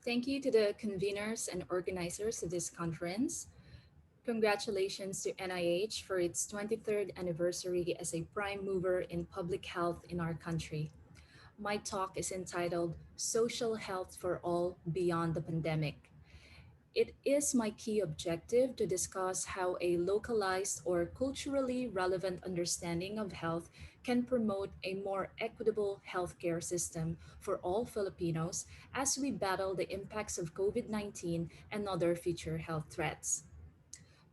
Thank you to the conveners and organizers of this conference. Congratulations to NIH for its 23rd anniversary as a prime mover in public health in our country. My talk is entitled Social Health for All Beyond the Pandemic. It is my key objective to discuss how a localized or culturally relevant understanding of health can promote a more equitable healthcare system for all Filipinos as we battle the impacts of COVID 19 and other future health threats.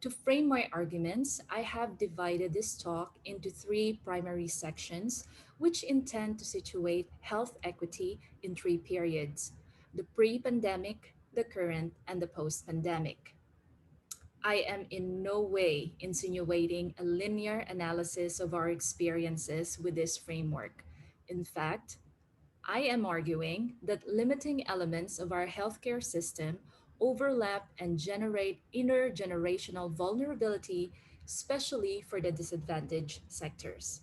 To frame my arguments, I have divided this talk into three primary sections, which intend to situate health equity in three periods: the pre pandemic, the current, and the post pandemic. I am in no way insinuating a linear analysis of our experiences with this framework. In fact, I am arguing that limiting elements of our healthcare system overlap and generate intergenerational vulnerability, especially for the disadvantaged sectors.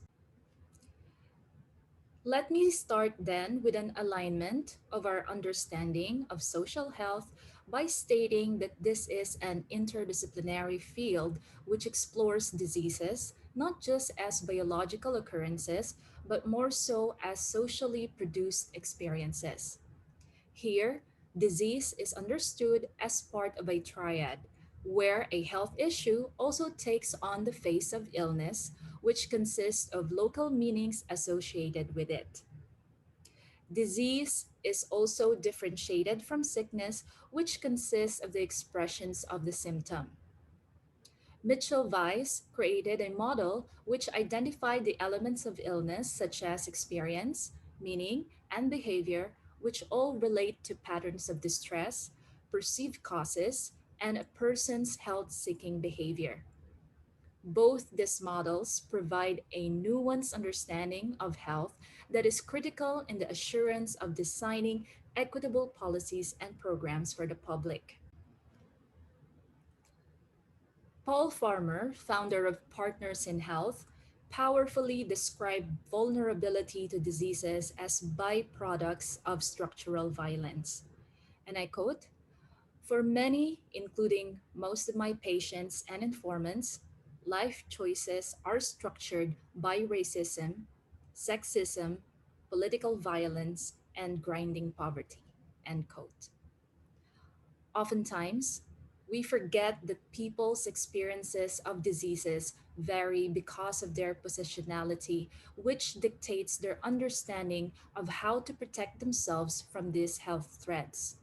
Let me start then with an alignment of our understanding of social health by stating that this is an interdisciplinary field which explores diseases not just as biological occurrences, but more so as socially produced experiences. Here, disease is understood as part of a triad, where a health issue also takes on the face of illness, which consists of local meanings associated with it. Disease is also differentiated from sickness, which consists of the expressions of the symptom. Mitchell Weiss created a model which identified the elements of illness such as experience, meaning, and behavior, which all relate to patterns of distress, perceived causes, and a person's health seeking behavior. Both these models provide a nuanced understanding of health that is critical in the assurance of designing equitable policies and programs for the public. Paul Farmer, founder of Partners in Health, powerfully described vulnerability to diseases as byproducts of structural violence. And I quote, "For many, including most of my patients and informants, life choices are structured by racism, sexism, political violence, and grinding poverty." End quote. Oftentimes, we forget that people's experiences of diseases vary because of their positionality, which dictates their understanding of how to protect themselves from these health threats.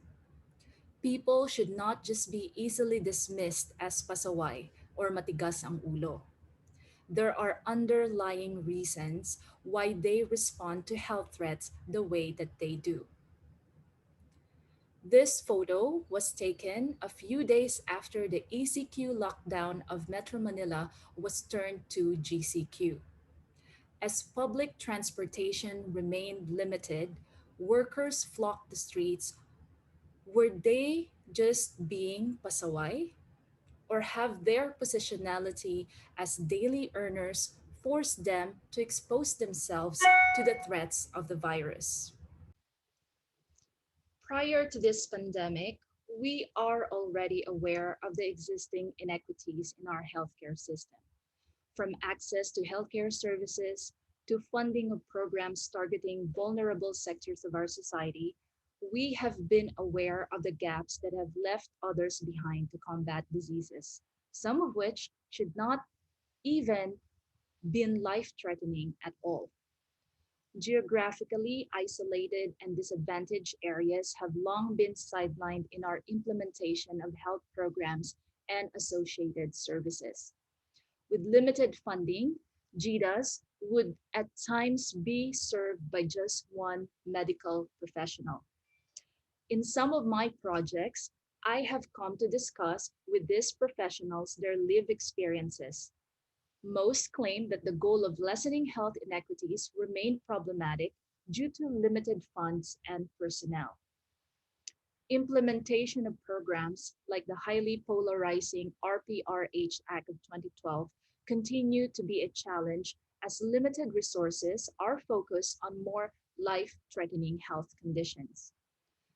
People should not just be easily dismissed as pasaway or matigas ang ulo. There are underlying reasons why they respond to health threats the way that they do. This photo was taken a few days after the ECQ lockdown of Metro Manila was turned to GCQ. As public transportation remained limited, workers flocked the streets. Were they just being pasaway? Or have their positionality as daily earners forced them to expose themselves to the threats of the virus? Prior to this pandemic, we are already aware of the existing inequities in our healthcare system, from access to healthcare services to funding of programs targeting vulnerable sectors of our society. We have been aware of the gaps that have left others behind to combat diseases, some of which should not even been life-threatening at all. Geographically isolated and disadvantaged areas have long been sidelined in our implementation of health programs and associated services. With limited funding, GIDAs would at times be served by just one medical professional. In some of my projects, I have come to discuss with these professionals their lived experiences. Most claim that the goal of lessening health inequities remained problematic due to limited funds and personnel. Implementation of programs like the highly polarizing RPRH Act of 2012 continue to be a challenge as limited resources are focused on more life threatening health conditions.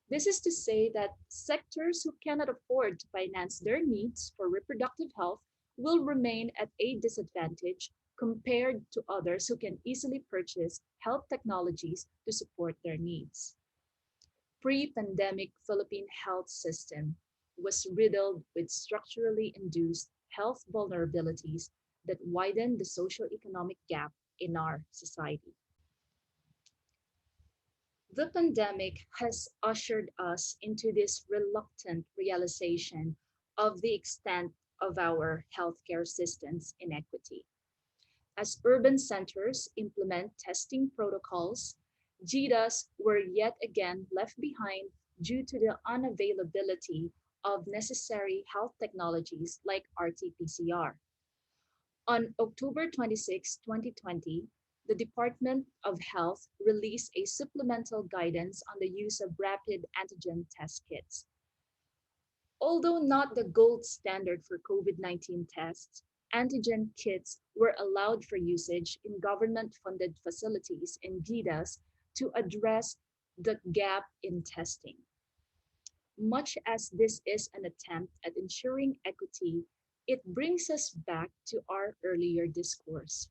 This is to say that sectors who cannot afford to finance their needs for reproductive health will remain at a disadvantage compared to others who can easily purchase health technologies to support their needs. Pre-pandemic Philippine health system was riddled with structurally induced health vulnerabilities that widened the socio-economic gap in our society. The pandemic has ushered us into this reluctant realization of the extent of our healthcare system's inequity. As urban centers implement testing protocols, GIDAs were yet again left behind due to the unavailability of necessary health technologies like RT-PCR. On October 26, 2020, the Department of Health released a supplemental guidance on the use of rapid antigen test kits. Although not the gold standard for COVID-19 tests, antigen kits were allowed for usage in government funded facilities and GIDAs to address the gap in testing. Much as this is an attempt at ensuring equity, it brings us back to our earlier discourse.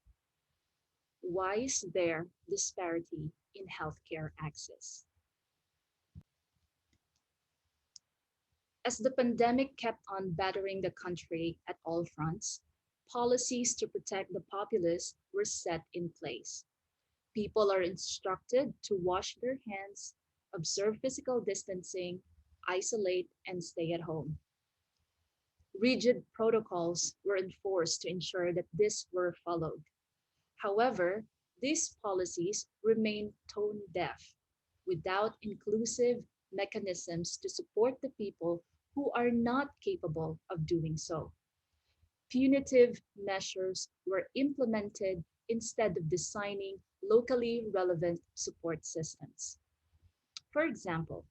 Why is there disparity in healthcare access? As the pandemic kept on battering the country at all fronts, policies to protect the populace were set in place. People are instructed to wash their hands, observe physical distancing, isolate, and stay at home. Rigid protocols were enforced to ensure that these were followed. However, these policies remain tone deaf without inclusive mechanisms to support the people who are not capable of doing so. Punitive measures were implemented instead of designing locally relevant support systems. For example,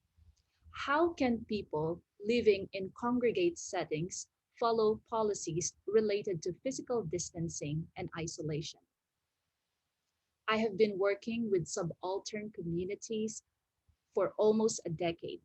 how can people living in congregate settings follow policies related to physical distancing and isolation? I have been working with subaltern communities for almost a decade.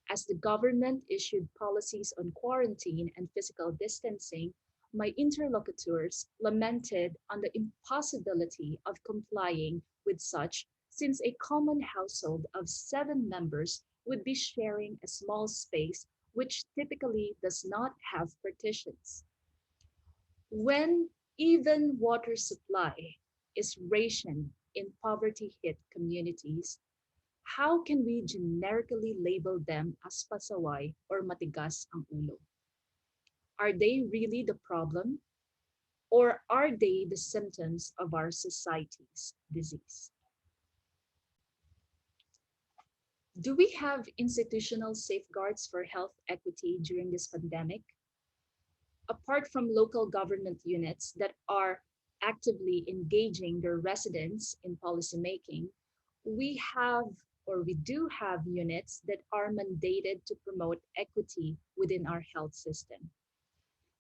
As the government issued policies on quarantine and physical distancing, my interlocutors lamented on the impossibility of complying with such since a common household of 7 members would be sharing a small space which typically does not have partitions. When even water supply is rationed in poverty hit communities, how can we generically label them as pasaway or matigas ang ulo? Are they really the problem or are they the symptoms of our society's disease? Do we have institutional safeguards for health equity during this pandemic? Apart from local government units that are actively engaging their residents in policymaking, we have we do have units that are mandated to promote equity within our health system.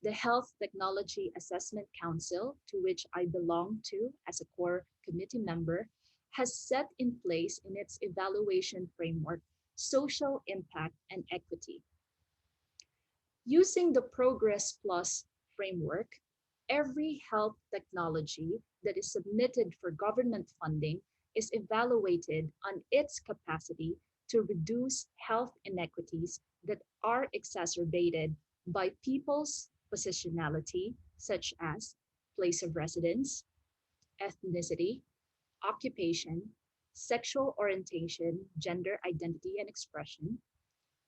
The Health Technology Assessment Council, to which I belong to as a core committee member, has set in place in its evaluation framework social impact and equity. Using the Progress Plus framework, every health technology that is submitted for government funding is evaluated on its capacity to reduce health inequities that are exacerbated by people's positionality, such as place of residence, ethnicity, occupation, sexual orientation, gender identity and expression,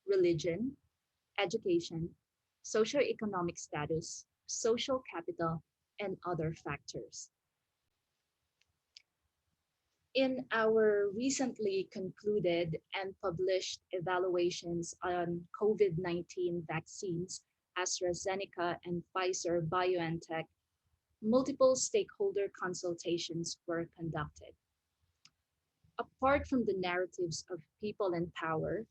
religion, education, socioeconomic status, social capital, and other factors. In our recently concluded and published evaluations on COVID 19 vaccines, AstraZeneca and Pfizer BioNTech, multiple stakeholder consultations were conducted. Apart from the narratives of people in power,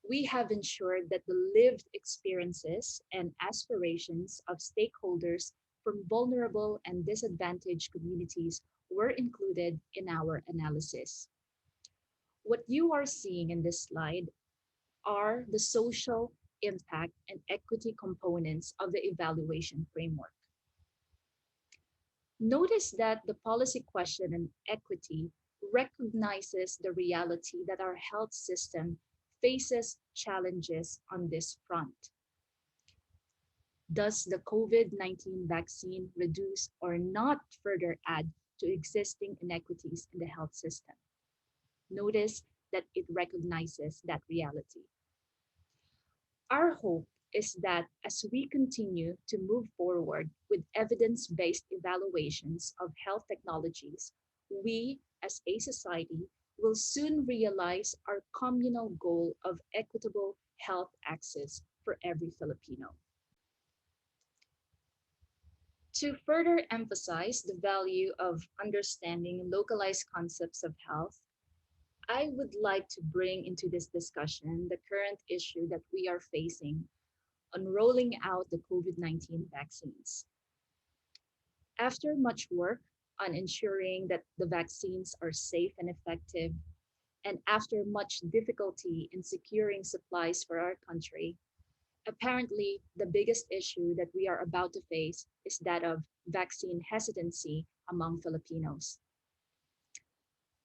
we have ensured that the lived experiences and aspirations of stakeholders from vulnerable and disadvantaged communities were included in our analysis. What you are seeing in this slide are the social impact and equity components of the evaluation framework. Notice that the policy question on equity recognizes the reality that our health system faces challenges on this front. Does the COVID-19 vaccine reduce or not further add to existing inequities in the health system? Notice that it recognizes that reality. Our hope is that as we continue to move forward with evidence based evaluations of health technologies, we as a society will soon realize our communal goal of equitable health access for every Filipino. To further emphasize the value of understanding localized concepts of health, I would like to bring into this discussion the current issue that we are facing on rolling out the COVID-19 vaccines. After much work on ensuring that the vaccines are safe and effective, and after much difficulty in securing supplies for our country, apparently the biggest issue that we are about to face is that of vaccine hesitancy among Filipinos.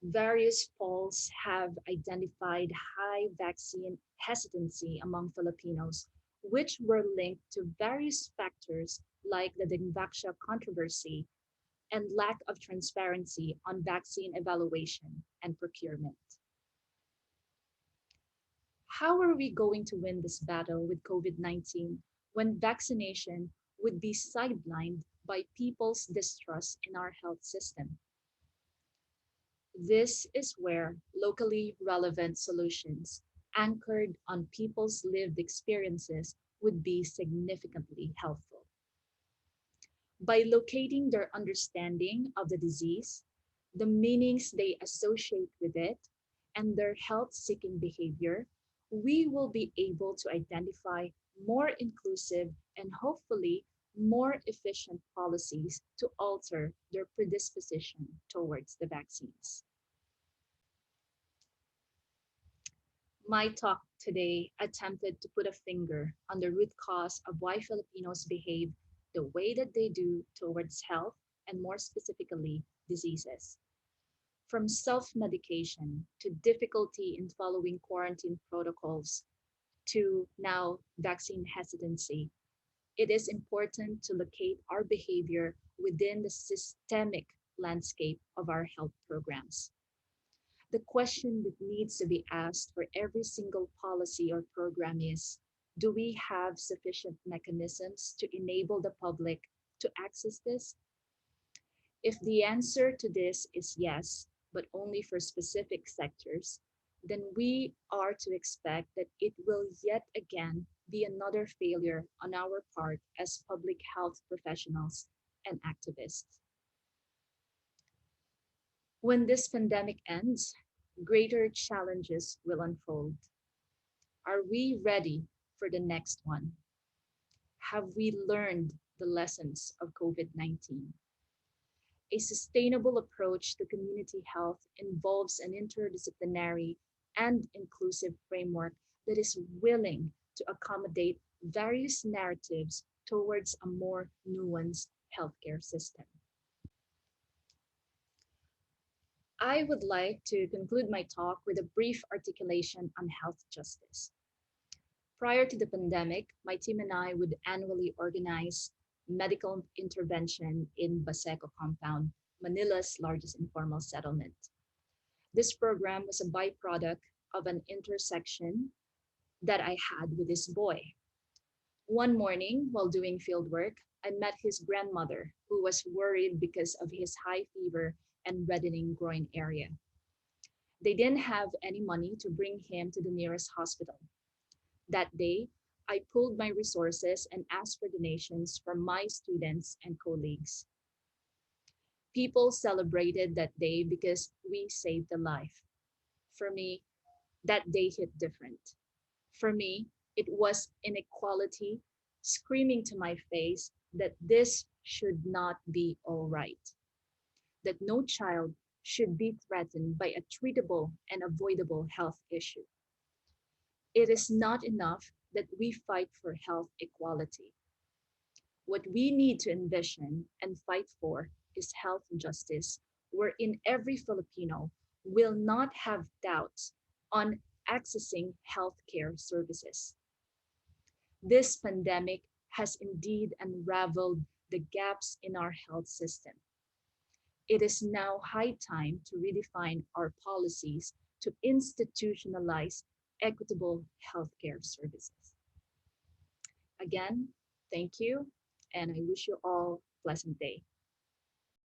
Various polls have identified high vaccine hesitancy among Filipinos, which were linked to various factors like the Dengvaxia controversy and lack of transparency on vaccine evaluation and procurement. How are we going to win this battle with COVID-19 when vaccination would be sidelined by people's distrust in our health system? This is where locally relevant solutions anchored on people's lived experiences would be significantly helpful. By locating their understanding of the disease, the meanings they associate with it, and their health seeking behavior, we will be able to identify more inclusive and hopefully more efficient policies to alter their predisposition towards the vaccines. My talk today attempted to put a finger on the root cause of why Filipinos behave the way that they do towards health and more specifically diseases. From self medication to difficulty in following quarantine protocols to now vaccine hesitancy, it is important to locate our behavior within the systemic landscape of our health programs. The question that needs to be asked for every single policy or program is, do we have sufficient mechanisms to enable the public to access this? If the answer to this is yes, but only for specific sectors, then we are to expect that it will yet again be another failure on our part as public health professionals and activists. When this pandemic ends, greater challenges will unfold. Are we ready for the next one? Have we learned the lessons of COVID-19? A sustainable approach to community health involves an interdisciplinary and inclusive framework that is willing to accommodate various narratives towards a more nuanced healthcare system. I would like to conclude my talk with a brief articulation on health justice. Prior to the pandemic, my team and I would annually organize medical intervention in Baseco compound, Manila's largest informal settlement. This program was a byproduct of an intersection that I had with this boy. One morning, while doing field work, I met his grandmother, who was worried because of his high fever and reddening groin area. They didn't have any money to bring him to the nearest hospital. That day, I pooled my resources and asked for donations from my students and colleagues. People celebrated that day because we saved a life. For me, that day hit different. For me, it was inequality screaming to my face that this should not be all right, that no child should be threatened by a treatable and avoidable health issue. It is not enough that we fight for health equality. What we need to envision and fight for is health justice, wherein every Filipino will not have doubts on accessing healthcare services. This pandemic has indeed unraveled the gaps in our health system. It is now high time to redefine our policies to institutionalize equitable healthcare services. Again, thank you, and I wish you all a pleasant day.